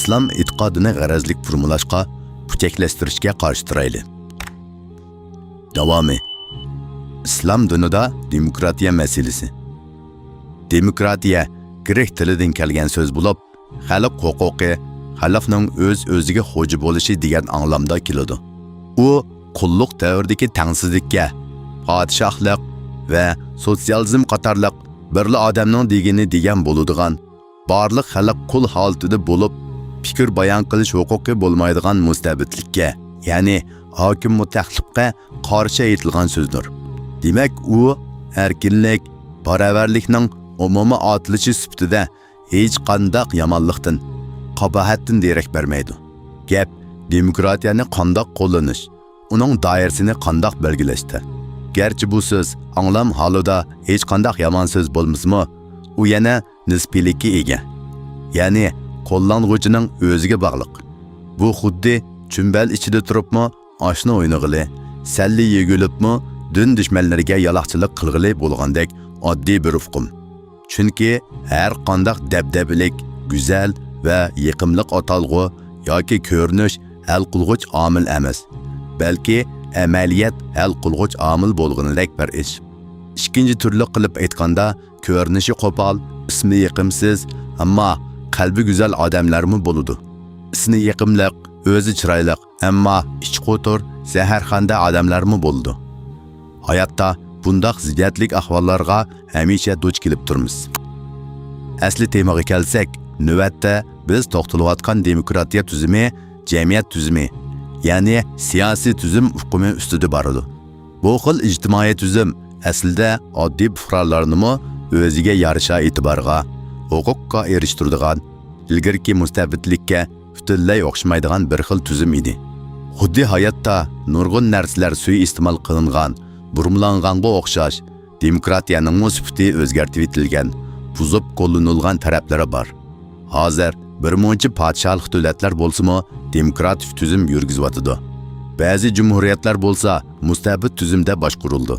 islom e'tiqodini g'arazlik formulashga, puchaklashtirishga qarshi turayli. Davomi. Islom dinida demokratiya masalasi. Demokratiya grek tilidan kelgan so'z bo'lib, xalq huquqi, xalqning o'z-o'ziga xo'ja bo'lishi degan anlamda keladi. U qulluq davridagi tengsizlikka, podshohlik va sotsializm qatorliq birli odamning degini degan bo'ladigan, barliq xalq qul holatida bo'lib, fikr bayon qilish huquqi bo'lmaydigan mustabidlikka, ya'ni hokim mutaxlifga qarshi aytilgan so'zdir. Demak, u erkinlik, baravarlikning umumiy otilishi sifatida hech qanday yomonlikdan, qabohatdan derak bermaydi. Gap demokratiyani qandoq qo'llanish, uning doirasini qandoq belgilashda. Gerçi bu söz anlam halida hech qanday yomon so'z bo'lmasmi, u yana nisbiylikka ega. Ya'ni qo'llanuvchining o'ziga bog'liq. Bu xuddi chumbal ichida turibmi, oshni o'ynag'ili, salli yegilibmi, din dushmanlariga yaloqchilik qilg'ili bo'lgandek oddiy bir hukm. Chunki har qanday dabdabilik, go'zal va yiqimliq atalg'u yoki ko'rinish hal qilg'uch omil emas, balki amaliyat hal qilg'uch omil bo'lganidek bir ish. Ikkinchi turli qilib aytganda, ko'rinishi qo'pol, ismi yiqimsiz, ammo qalbi go'zal odamlarmi bo'ladi. Ismi yiqimliq, o'zi chiroyli, ammo ichi qo'tir, zaharxanda odamlarmi bo'ladi. Hayotda bundoq ziddiyatli ahvollarga hamisha duch kelib turmiz. Asli temaga kelsak, navbatda biz to'xtalayotgan demokratiya tuzumi, jamiyat tuzumi, ya'ni siyosiy tuzum hukmi ustida boradi. Bu xil ijtimoiy tuzum aslida oddiy fuqarolarni o'ziga yarasha e'tiborga, huquqqa erishtiradigan, ilgirki mustabidlikka butunlay o'xshamaydigan bir xil tuzum edi. Xuddi hayotda nurg'un narsalar suiiste'mol qilingan, burmlanganga o'xshash, demokratiyaning sifati o'zgartib etilgan, buzib qo'llanilgan taraflari bor. Hozir bir muncha podshohlik davlatlar bo'lsa-mu, demokratik tuzum yurgizyotidi. Ba'zi jumhuriyatlar bo'lsa, mustabid tuzumda boshqarildi.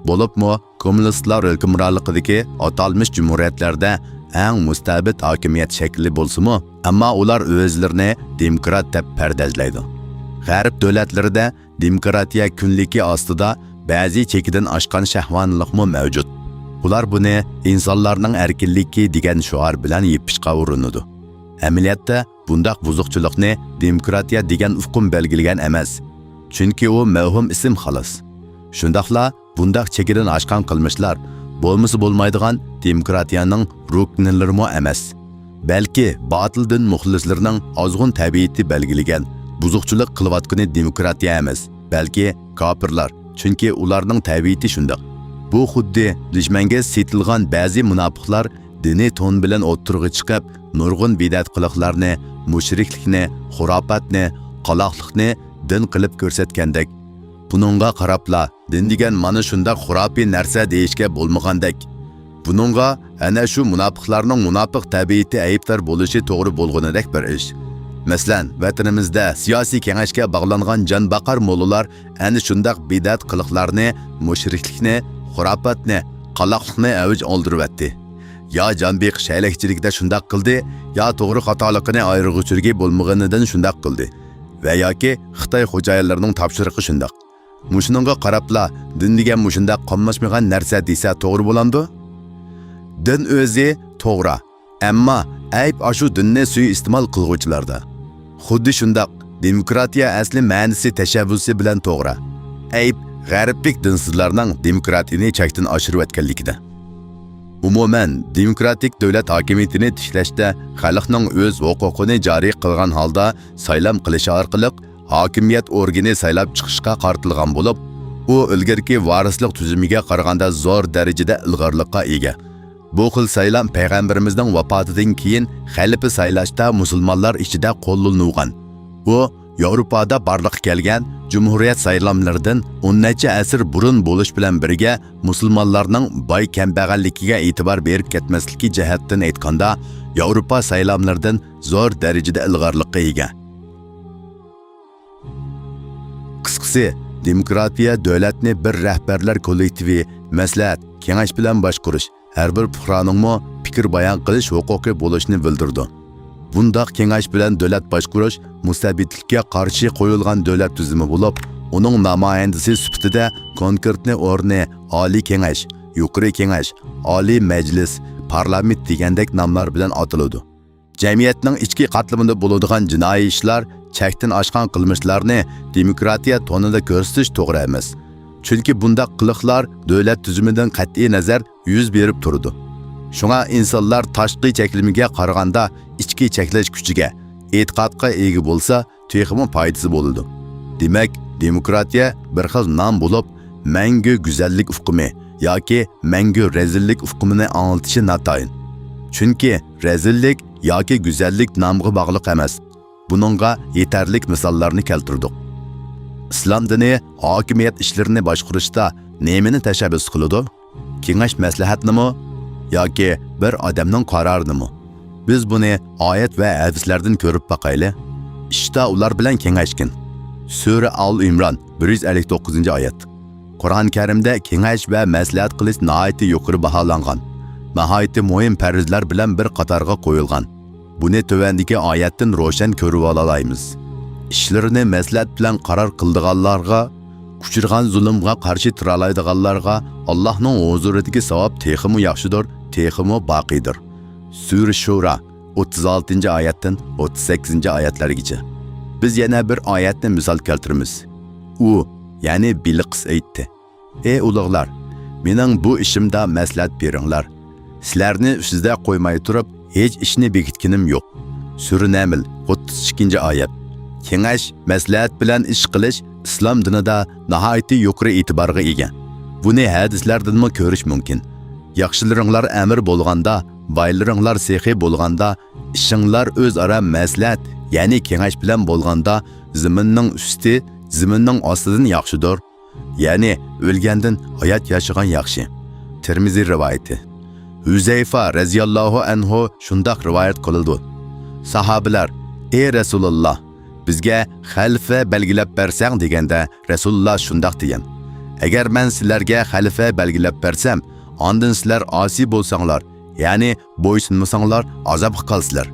Bo'libmi, kommunistlar hukmronligidagi atalmish jumhuriyatlarda eng mustabid hokimiyat shakli bo'lsa-mu, ammo ular o'zlarini demokrat deb pardazlaydi. G'arb davlatlarida demokratiya kunligi ostida ba'zi chekidan oshgan shahvonlikmi mavjud. Ular buni insonlarning erkinligi degan shuar bilan yepishga urinadi. Amaliyotda bundaq buzuqchilikni demokratiya degan hukm belgilagan emas. Chunki u mavhum ism xolos. Shundaqla bundaq chekidan oshgan qilmishlar bo'lmasa bo'lmaydigan demokratiyaning ruknlarimi emas. Balki botildan muxlislarning ozg'un tabiati belgilagan buzuqchilik qilayotgani demokratiya emas, balki kofirlar. Chunki ularning tabiati shundoq. Bu xuddi dushmanga setilgan ba'zi munofiqlar diniy ton bilan o'ttirg'i chiqib, nurg'un bidat qiliqlarni, mushriklikni, xurofotni, qaloqlikni din qilib ko'rsatgandek. Buningga qarabla, din degan mana shunday xurofiy narsa deyishga bo'lmagandek. Buningga ana shu munofiqlarning munofiq tabiati aybdor bo'lishi to'g'ri bo'lganidek bir ish. Masalan, vatanimizda siyosiy kengashga bog'langan jonbaqar mo'llar ana shunday bidat qiliqlarni, mushriklikni, xurofotni, qaloqlikni avj oldiryapti. Ya jonbiq shaylakchilikda shunday qildi, ya to'g'ri xatoligini ayrig'uchiligi bo'lmaganidan shunday qildi. Va yoki Xitoy xo'jayinlarining topshirig'i shunday. Mushuningga qarabla, din degan mushunda qonmashmagan narsa desa to'g'ri bo'lamdi? Din o'zi to'g'ri, ammo ayb ashu dinni suiiste'mol qilguvchilarda. Xuddi shundoq demokratiya asli ma'nosi tashabbusi bilan to'g'ri. Ayb g'arblik dinsizlarning demokratiyani chekdan oshirib o'tganligida. Umuman, demokratik davlat hokimiyatini tishlashda xalqning o'z huquqini joriy qilgan holda saylam qilish orqali hokimiyat organi saylab chiqishga qartilgan bo'lib, u ilgirki varislik tuzumiga qaraganda zo'r darajada ilg'orlikqa ega. Bu xil saylam payg'ambarimizning vafotidan keyin xalifa saylashda musulmonlar ichida qo'llanilgan. U Yevropada barliqqa kelgan Cumhuriyet saylamlardan 10 necha asr burun bo'lish bilan birga musulmonlarning boy kambag'alligiga e'tibor berib ketmasligi jihatdan aytganda, Yevropa saylamlardan zo'r darajada ilg'orlikqa ega. Qisqasi, demokratiya davlatni bir rahbarlar kollektivi, maslahat, kengash bilan boshqarish, har bir fuqaroning fikr bayon qilish huquqi bo'lishini bildirdi. Bundaq kengash bilan davlat boshqarish mustabidlikka qarshi qo'yilgan davlat tuzumi bo'lib, uning namoyandasi sifatida konkretni o'rni Oliy Kengash, Yuqori Kengash, Oliy Majlis, Parlament degandek nomlar bilan atiladi. Jamiyatning ichki qatlamida bo'ladigan jinoiy ishlar, chekdan oshgan qilmishlarni demokratiya tonida ko'rsatish to'g'ri emas. Chunki bundaq qiliqlar davlat tuzumidan qat'iy nazar yuz berib turadi. Shunga insonlar tashqi cheklimiga qaraganda ichki cheklash kuchiga, e'tiqodga ega bo'lsa, texmi foydasi bo'ladi. Demak, demokratiya bir xil nom bo'lib, mangu go'zallik ufqumi yoki mangu rezillik ufqumini anglatishi natayin. Chunki rezillik yoki go'zallik nomga bog'liq emas. Buningga yetarlik misollarni keltirdik. Islom dini hokimiyat ishlarini boshqarishda nemini tashabbus qiladi? Kengash maslahatnimi yoki bir odamning qarorinimi? Biz buni oyat va hadislardan ko'rib baqayli. İşte ular bilan kengashgin. Sura Al-Imron 159-oyat. Qur'on Karimda kengash va maslahat qilish nihoyatda yuqori baholangan. Nihoyatda muhim farzlar bilan bir qatorga qo'yilgan. Buni tövendagi oyatdan ro'shan ko'rib olaymiz. İşlerini maslahat bilan qaror qildiganlarga, kuchirgan zulmga qarshi tura oladiganlarga Allohning huzuridagi savob texmi yaxshidir, texmi baqidir. Sura Shura 36-oyatdan 38-oyatlargacha. Biz yana bir oyatni misol keltiramiz. U, ya'ni Bilqis aytdi: "Ey ulug'lar, mening bu ishimda maslahat beringlar. Sizlarni sizda qo'ymay turib, hech ishni bekitkinim yo'q." Sura Naml 32-oyat. Kengash, maslahat bilan ish qilish islom dinida nihoyatda yuqori e'tiborga ega. Buni hadislardanmi ko'rish mumkin. Yaxshilaringlar amir bo'lganda, boylaringlar sehi bo'lganda, ishinglar o'zaro maslahat, ya'ni kengash bilan bo'lganda, zaminning usti zaminning ostidan yaxshidir. Ya'ni o'lgandan hayot yashagan yaxshi. Tirmiziy rivoyati. Huzayfa radhiyallohu anhu shundoq rivoyat qildi. Sahobalar: "Ey Rasululloh, bizga xalifa belgilab bersang" deganda Rasululloh shundoq degan: "Agar men sizlarga xalifa belgilab bersam, ondan sizlar osi bo'lsanglar, ya'ni bo'ysunmasanglar, azobga qolsizlar.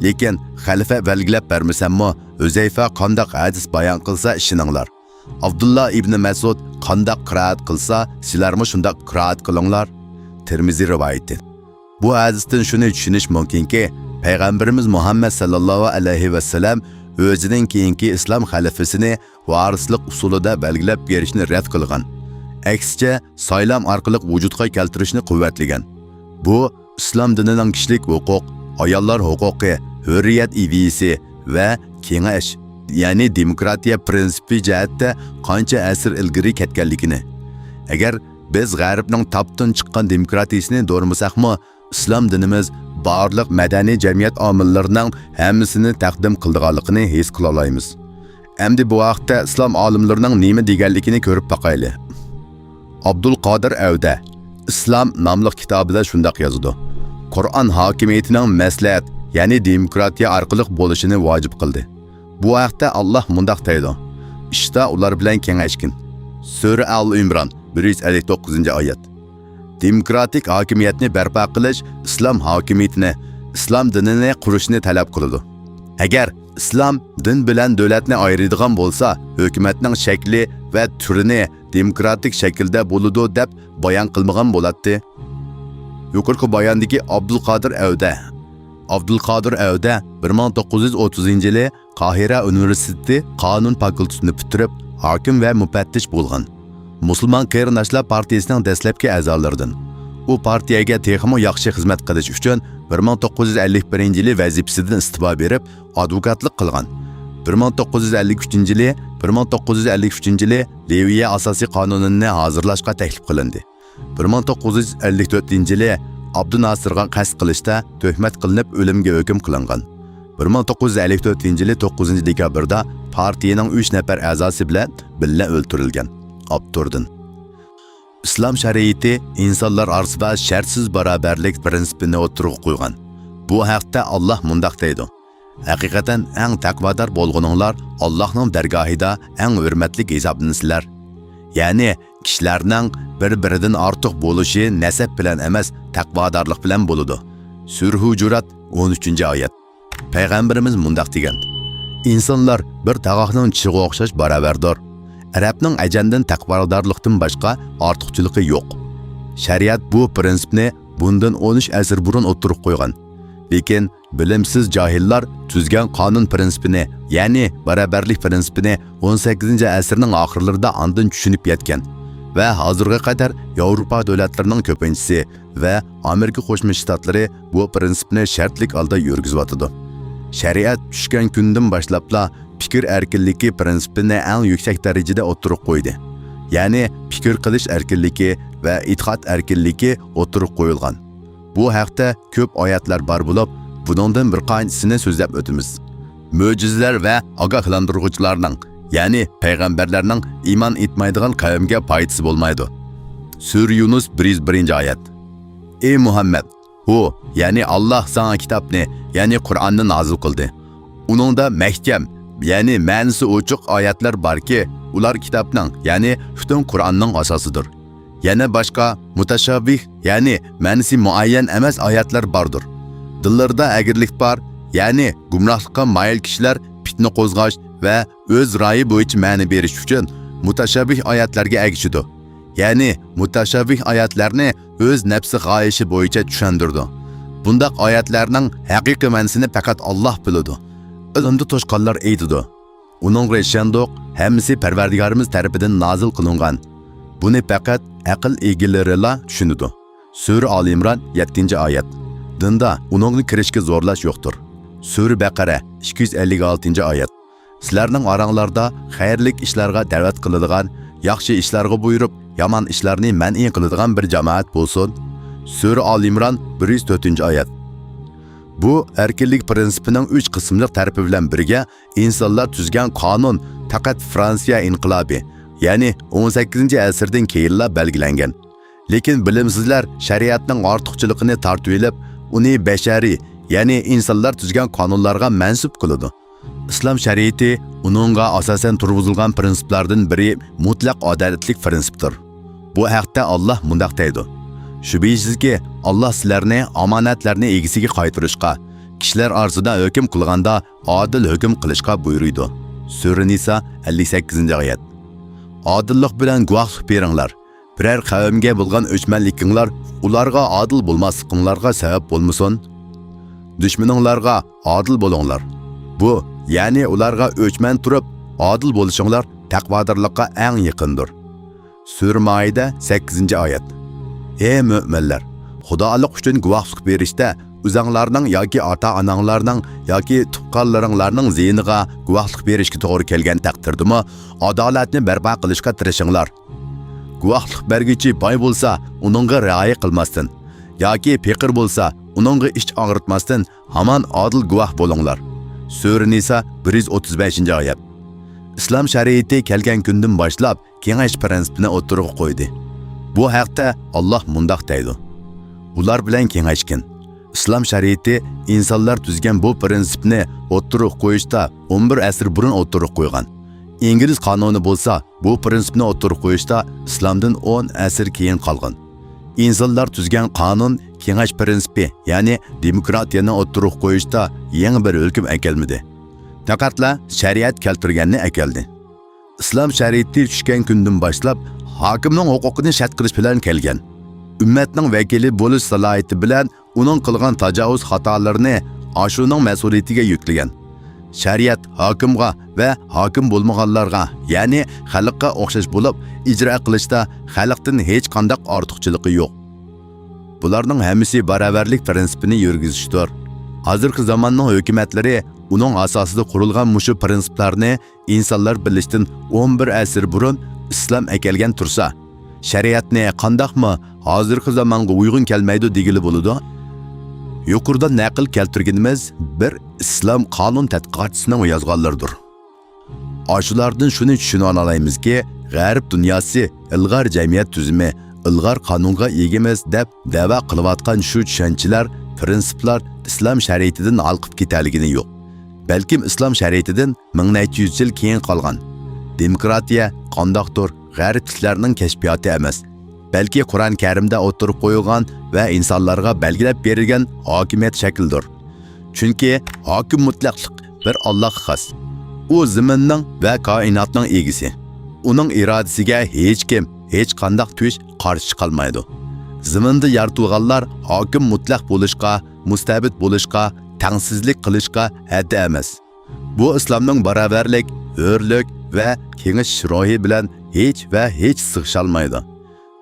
Lekin xalifa belgilab bermasammi, Huzayfa qandoq hadis bayon qilsa ishoninglar. Abdullah ibn Mas'ud qandoq qiroat qilsa, sizlarmi shundoq qiroat qilinglar." Tirmiziy rivoyati. Bu hadisdan shuni tushunish mumkinki, Payg'ambarimiz Muhammad sallallohu alayhi va sallam o'zining keyingi islom xalifasini varislik usulida belgilab berishni rad qilgan. Aksicha, saylam orqali vujudga keltirishni quvvatlagan. Bu islom dinining kishilik huquq, ayollar huquqi, hurriyat ideyasi va kengash, ya'ni demokratiya prinsipi jihatda qancha asr ilgari ketganligini. Agar biz g'arbning topdan chiqqan demokratiyasini do'rmasaqmi, islom dinimiz barliq madaniy jamiyat omillarining hammasini taqdim qildiganligini his qila olamiz. Endi bu vaqtda islom olimlarining nima deganligini ko'rib baqayli. Abdul Qodir Avda Islom nomli kitobida shundoq yozadi: Qur'on hokimiyatining maslahat, ya'ni demokratiya orqali bo'lishini vojib qildi. Bu vaqtda Alloh mundaq deydi: "İşte ular bilan kengashgin." Sura Al-Imron 159-oyat. Demokratik hokimiyatni barpo qilish islom hokimiyatini, islom dinini qurishni talab qiladi. Agar islom din bilan davlatni ayiradigan bo'lsa, hukumatning shakli va turini demokratik shaklda bo'ladi deb bayon qilmagan bo'ladi. Yuqorqi bayondagi Abdulqodir Avda 1930-yili Qohira universiteti qonun fakultetini bitirib, hokim va mufattish bo'lgan. Musulmon qarindoshlar partiyasining dastlabki a'zolaridan. U partiyaga texmo yaxshi xizmat qilish uchun 1951-yili vazifasidan istifa berib, advokatlik qilgan. 1953-yili Liviya asosiy qonunini hozirlashga taklif qilindi. 1954-yili Abdunasirga qasd qilishda tuhmat qilinib o'limga hukm qilingan. 1954-yili 9-dekabrda partiyaning 3 nafar a'zosi bilan birga o'ldirilgan. Abdurdin. İslam shariati insonlar orasida shartsiz barobarlik prinsipini o'tirg'i qo'ygan. Bu haqda Alloh mundaq deydi: "Haqiqatan eng taqvodor bo'lganinglar Allohning dargohida eng hurmatli hisoblansizlar." Ya'ni kishilarning bir-biridan ortiq bo'lishi nasab bilan emas, taqvodorlik bilan bo'ladi. Sura Hujurat 13-oyat. payg'ambarimiz mundaq degan: insonlar bir tag'oqning tishiga o'xshash baravardir. Arabning ajandan taqvodorlikdan boshqa ortiqchiligi yo'q. Shariat bu prinsipni bundan 13 asr burun o'tirib qo'ygan. Lekin bilimsiz johillar tuzgan qonun prinsipini, ya'ni barabarlik prinsipini 18-asrning oxirlarida andin tushunib yetgan va hozirga qadar Yevropa davlatlarining ko'pinchisi va Amerika Qo'shma Shtatlari bu prinsipni shartlik holda yurgizyotdi. Shariat tushgan kundan boshlabla fikr erkinligi prinsipini eng yuksak darajada o'tirib qo'ydi. Ya'ni fikr qilish erkinligi va e'tiqod erkinligi o'tirib qo'yilgan. Bu haqda ko'p oyatlar bor bo'lib, buningdan bir qanchisini so'zlab o'tamiz. Mo'jizalar va ogohlantiruvchilarning, ya'ni payg'ambarlarning iymon etmaydigan qavmga foydasi bo'lmaydi. Sura Yunus 101-oyat. Ey Muhammad, u, ya'ni Alloh sana kitobni, ya'ni Qur'onni nozil qildi. Uningda mahkam, ya'ni ma'nosi ochiq oyatlar borki, ular kitobning, ya'ni butun Qur'onning asosidir. Yana boshqa mutashabih, ya'ni ma'nosi muayyan emas oyatlar bordir. Dillarda agirlik bor, ya'ni gumrohlikqa moyil kishilar fitna qo'zg'ash va o'z ra'yi bo'yicha ma'no berish uchun mutashabih oyatlarga agishidi. Ya'ni mutashabih oyatlarni o'z nafsi g'oyishi bo'yicha tushundirdi. Bundaq oyatlarning haqiqiy ma'nosini faqat Alloh biladi. Ilmda to'shqonlar aytidi. Uning reshandoq hammasi Parvardigorimiz tarafidan nozil qilingan. Buni faqat aql egalarilar tushunadi. Sura Al-Imron 7-oyat. Dinda uningni kirishga zo'rlash yo'qdir. Sura Baqara 256-oyat. Sizlarning oranglarda xayrlik ishlarga da'vat qiladigan, yaxshi ishlarga buyurib, yomon ishlarni man'iy qiladigan bir jamoat bo'lsin. Sura Al-Imron 104-oyat. Bu erkinlik prinsipining 3 qismlik tarafi bilan birga insonlar tuzgan qonun faqat Fransiya inqilobi, ya'ni 18-asrdan keyinla belgilangan. Lekin bilimsizlar shariatning ortiqchiligini tortib olib, uni bashariy, ya'ni insonlar tuzgan qonunlarga mansub qiladi. Islom shariati uningga asosan turg'izilgan prinsiplardan biri mutlaq adolatlik prinsipdir. Bu haqda Alloh mundaq deydi: Shubhisizki, Alloh sizlarni omonatlarni egasiga qaytarishga, kishilar orasida hukm qilganda adil hukm qilishga buyuruydi. Sura Nisa 58-oyat. Adillik bilan guvohlik beringlar. Biror qavmga bo'lgan o'chmanlikinglar ularga adil bo'lmasliklariga sabab bo'lmasin. Dushmaninglarga adil bo'linglar. Bu, ya'ni ularga o'chman turib, adil bo'lishinglar taqvodorlikqa eng yaqindir. Sura Maida 8-oyat. Ey mu'minlar, Xudolik uchun guvohlik berishda o'zinglarning yoki ota-onanglarning yoki tuqqanlaringlarning ziyniga guvohlik berishga to'g'ri kelgan taqdirdami, adolatni barpo qilishga tirishinglar. Guvohlik berguchi boy bo'lsa, uningga rioya qilmasdan, yoki faqir bo'lsa, uningga ish og'ritmasdan hamon adil guvoh bo'linglar. Sura Nisa 135-oyat. Islom shariati kelgan kundan boshlab kengash prinsipini o'tirg'a qo'ydi. Bu haqda Alloh mundaq deydi: Ular bilan kengashkin. Islom shariati insonlar tuzgan bu prinsipni o'tirg'a qo'yishda 11 asr burun o'tirg'a qo'ygan. İngiliz qonuni bo'lsa, bu prinsipni o'tirg'a qo'yishda islomdan 10 asr keyin qolgan. İnsonlar tuzgan qonun kengash prinsipi, ya'ni demokratiyani o'tirg'a qo'yishda yangi bir hukm akelmidi. Faqatla shariat keltirganni akeldi. Islom shariati tushgan kundan boshlab hokimning huquqini shart qilish bilan kelgan. Ummatning vakili bo'lish salohiyati bilan uning qilgan tajovuz xatolarini ashuning mas'uliyatiga yuklagan. Shariat hokimga va hokim bo'lmaganlarga, ya'ni xalqqa o'xshash bo'lib, ijro qilishda xalqdan hech qanday ortiqchiligi yo'q. Bularning hammasi baravarlik prinsipini yurgizishdir. Hozirgi zamonning hukumatlari uning asosida qurilgan mushu prinsiplarni insonlar bilishdan 11 asr burun islom akelgan tursa, shariatni qandaqmi hozirgi zamonga uyg'un kelmaydi degili bo'ladi. Yuqorida naql keltirganimiz bir islom qonun tadqiqotchisining yozganlaridir. Ashulardan shuni tushuna olamizki, g'arb dunyosi ilg'or jamiyat tuzumi, ilg'or qonunga ega emas deb da'vo qilayotgan shu tushunchalar, prinsiplar islom shariatidan olqib ketaligini yo'q. Balkim islom shariatidan 1200 yil keyin qolgan. Demokratiya qandoqdir g'arbliklarning kashfiyoti emas, balki Qur'on Karimda o'tirib qo'yilgan va insonlarga belgilab berilgan hokimiyat shaklidir. Chunki hokim mutlaqlik bir Allohga xos. U zaminning va koinotning egisi. Uning irodasiga hech kim, hech qanday tush qarshi chiqolmaydi. Zaminda yaratilganlar hokim mutlaq bo'lishga, mustabid bo'lishga, tangsizlik qilishga haddi emas. Bu islomning barobarlik, hurlik va kengish rohi bilan hech sig'isholmaydi.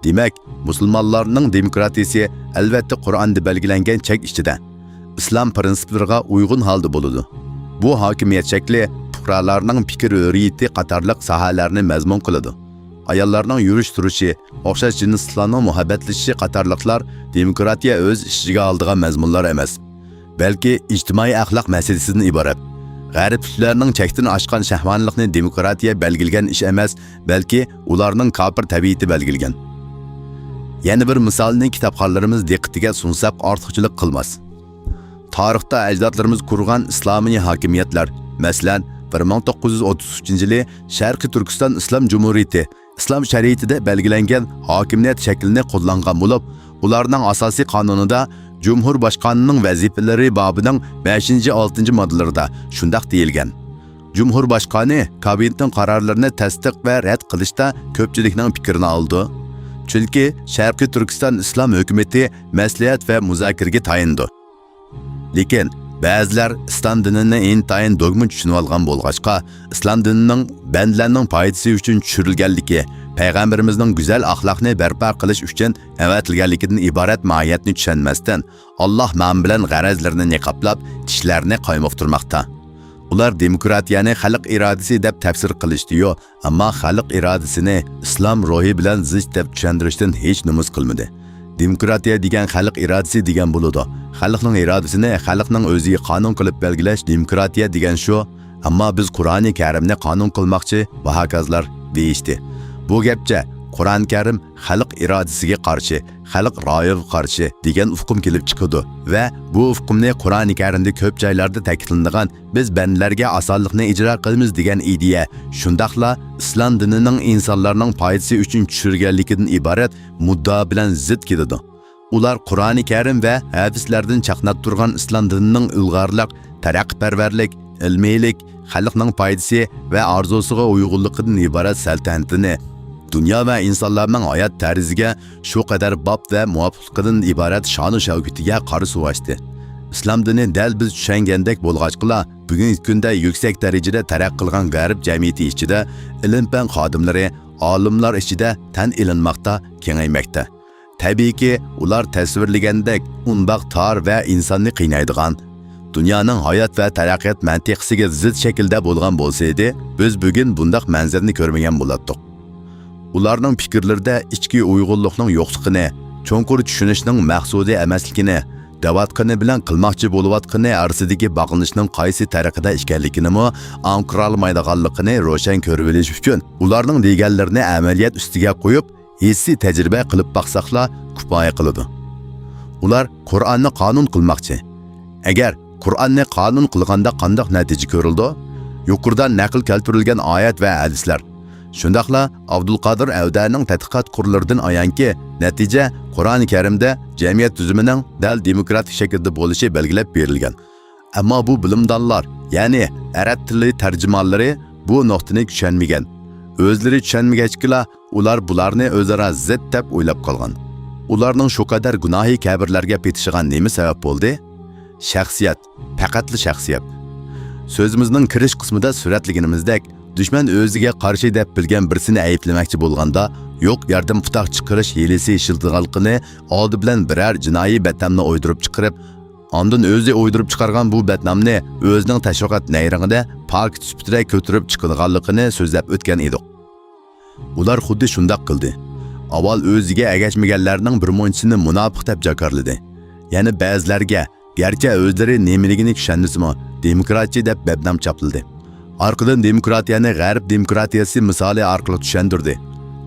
Demak, musulmonlarning demokratiyasi albatta Qur'onda belgilangan chek ichida, islom prinsiplariga uyg'un holda bo'ladi. Bu hokimiyat shakli fuqarolarning fikr hurriyati qatorliq sohalarni mazmun qiladi. Ayollarning yurish turishi, o'xshash jinslarning muhabbatlashishi qatorliqlar demokratiya o'z ichiga oladigan mazmunlar emas, balki ijtimoiy axloq masalasidan iborat. G'arbliklarning chekdan oshgan shahvonlikni demokratiya belgilagan ish emas, balki ularning kofir tabiati belgilagan. Yana bir misolni kitobxonlarimiz diqqatiga sunsak ortiqchilik qilmas. Tarixda ajdodlarimiz qurgan islomiy hokimiyatlar, masalan, 1933-yili Sharqiy Turkiston Islom Jumhuriyati islom shariatida belgilangan hokimiyat shaklini qo'llangan bo'lib, ularning asosiy qonunida Cumhur Başkanının vəzifələri babının 5-6 moddalarında şundaq deyilgan. Cumhur Başkanı kabinetin qararlarını təsdiq və rədd qilishda köpçülikning fikrini aldı. Çünki Sharqiy Turkiston İslam hökuməti məsləhət və müzakirəyə tayindi. Lekin ba'zilar islom dinini intayin dogma tushunib olgan bo'lg'achqa, islom dinining bandlarning foydasi uchun tushirilganligi, Peygamberimizning güzel axloqni barpo qilish uchun avatilganligidan iborat mohiyatni tushunmasdan, Alloh men bilan g'arazlarini niqoblab, tishlarini qaymoqtirmoqda. Ular demokratiyani xalq irodasi deb tafsir qilishdi-yu, ammo xalq irodasini islom ruhi bilan zich deb tushuntirishdan hech nomus qilmadi. Demokratiya degan xalq irodasi degan bo'ladi. Xalqning irodasini xalqning o'zi qonun qilib belgilash demokratiya degan shu, ammo biz Qur'oni Karimni qonun qilmoqchi va hokozlar deyishdi. Bu gapcha Qur'on Karim xalq irodasiga qarshi, xalq ro'yiga qarshi degan ufqum kelib chiqadi va bu ufqumni Qur'oni Karimda ko'p joylarda ta'kidlangan biz bandlarga osonlikni ijro qilamiz degan ideya shundaqla islom dinining insonlarning foydasi uchun tushirganligidan iborat muddao bilan zid keladi. Ular Qur'oni Karim va hadislardan chaqnab turgan islom dinining ilg'orlik, taraqqiyparvarlik, ilmiylik, xalqning foydasi va orzusiga uyg'unligidan iborat saltanatini dünya ve insanlarning hayat tarziga shu qadar bob va muvofiqligidan iborat shon-u shavkatiga qari suvashdi. Islom dini dal biz tushungandek bo'lg'achqila, bugungi kunda yuksak darajada taraqqiy qilgan g'arb jamiyati ichida ilm-fan xodimlari, olimlar ichida tan ilinmoqda, kengaymoqda. Tabiiyki, ular tasvirlagandek unbaq tor va insonni qiynaydigan, dunyoning hayot va taraqqiyot mantiqisiga zid shaklda bo'lgan bo'lsa edi, biz bugun bundaq manzarni ko'rmagan bo'lardik. Ularning fikrlarida ichki uyg'unlikning yo'qligini, cho'nqur tushunishning maqsudi emasligini, davatqini bilan qilmoqchi bo'layotgani orasidagi bog'lanishning qaysi tariqada ekanligini aniqlay olmaydiganligini ro'shan ko'rib olish uchun ularning deganlarini amaliyot ustiga qo'yib, hissiy tajriba qilib baqsaqla kifoya qiladi. Ular Qur'onni qonun qilmoqchi. Agar Qur'onni qonun qilganda qanday natija ko'rildi? Yuqoridan naql keltirilgan oyat va hadislar. Shundaqla Abdulqodir Avdaning tadqiqot qurlaridan ayonki, natija Qur'oni Karimda jamiyat tuzumining dal demokratik shaklda bo'lishi belgilab berilgan. Ammo bu bilimdonlar, ya'ni arab tili tarjimonlari bu nuqtani tushunmagan. O'zlari tushunmagachkila ular bularni o'zaro zid deb o'ylab qolgan. Ularning shu qadar gunohi kabirlarga petishigan nima sabab bo'ldi? Shaxsiyat, faqatli shaxsiyat. So'zimizning kirish qismida suratlaganimizdek, dushman o'ziga qarshi deb bilgan birsini ayblamoqchi bo'lganda, yo'q yerdan putoq chiqarish hilasi ishildiganligini oldi bilan biror jinoiy batnamni o'ydirib chiqarib, ondan o'zi o'ydirib chiqargan bu batnamni o'zining tashviqot nayrangida park sifatida ko'tarib chiqadiganligini so'zlab o'tgan edik. Ular xuddi shunday qildi. Avval o'ziga agashmaganlarning bir mo'nchisini munofiq deb jakarladi. Ya'ni ba'zilarga garchi o'zlari nimaligini tushunmasmi, demokratiya deb batnam chapildi. Arqadan demokratiyani g'arb demokratiyasi misoli orqali tushundirdi.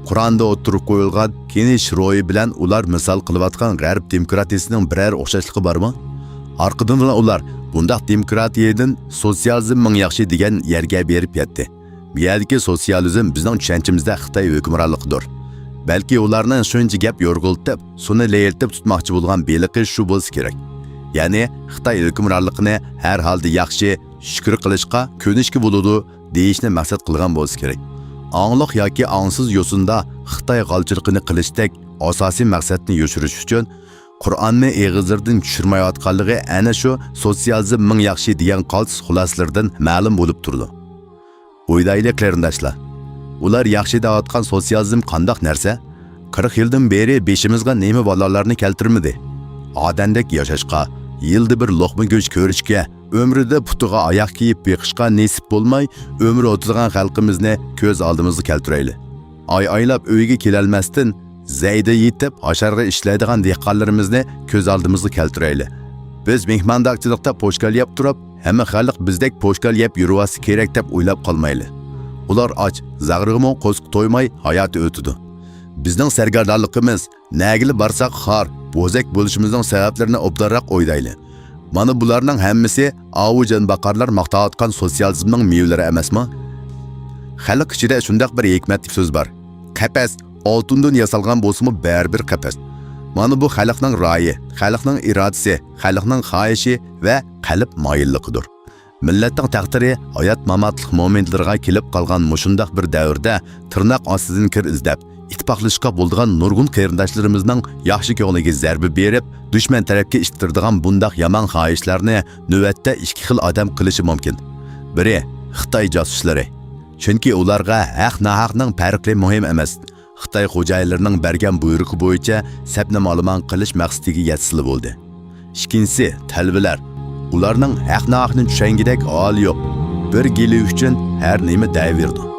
Qur'onda o'tirib qo'yilgan kenish ro'yi bilan ular misol qilayotgan g'arb demokratiyasining biror o'xshashligi bormi? Arqadan ular bundaq demokratiyadan sotsializm ming yaxshi degan yerga berib yetdi. Bu yerdagi sotsializm bizning tushunchimizda Xitoy hukmronligidir. Balki ularning shuncha gap yo'rg'iltib, suni leyiltib tutmoqchi bo'lgan beliqi shu bo'lsa kerak. ya'ni Xitoy hukmronligini har holda yaxshi, shukr qilishga, ko'nishga bo'ladi deyishni maqsad qilgan bo'lsa kerak. Angliq yoki angsiz yo'sinda Xitoy g'alchiligini qilishdek asosiy maqsadni yoshirish uchun Qur'onni eg'izlardan tushirmayotganligi ana shu sotsializm ming yaxshi degan qaltis xulosalardan ma'lum bo'lib turdi. O'ylaylik qarindoshlar. Ular yaxshi deyotgan sotsializm qandoq narsa? 40 yildan beri beshimizga nima balolarni keltirmadi? Odamdek yashashga, yilda bir loqma go'sht ko'rishga, ömrida putiga oyoq kiyib beqishga nasib bo'lmay, ömrü o'tadigan xalqimizni ko'z oldimizga keltiraylik. Oylab uyga kelolmasdan zayda yetib, hasharga ishlaydigan dehqonlarimizni ko'z oldimizga keltiraylik. Biz mehmondorchilikda poshkal yeb turib, hamma xalq bizdek poshkal yeb yurvasi kerak deb o'ylab qolmaylik. Ular och, zag'rig'imo qo'sq to'ymay hayot o'tidi. Bizning sargardonligimiz nagili barsak xor, bo'zak bo'lishimizning sabablarini obdarroq o'ylaylik. Mana bularning hammasi avujan baqarlar maqtayotgan sotsializmning mevlari emasmi? Xalq ichida shunday bir hikmatli so'z bor. Qapas oltindan yasalgan bo'lsa-mu baribir qapas. Mana bu xalqning ra'yi, xalqning irodasi, xalqning xohishi va qalb moyilligidir. Millatning taqdiri hayot mamatlik momentlarga kelib qolgan mushundaq bir davrda tirnoq ostidan kir izlab, ittifoqlashishga bo'lgan nurg'un qarindoshlarimizning yaxshi ko'ngliga zarba berib, dushman tarafga ishtirdigan bundaq yomon xohishlarni navbatda ikki xil odam qilishi mumkin. Biri Xitoy josuslari. Chunki ularga haq-nahaqning farqi muhim emas. Xitoy xo'jaylarining bergan buyrug'i bo'yicha sabni ma'lumot qilish maqsadiga yetisili bo'ldi. Ikkinchisi talbalar. Ularning haq-nahaqni tushangidek hol yo'q. Bir gili uchun har nima deyaverdi.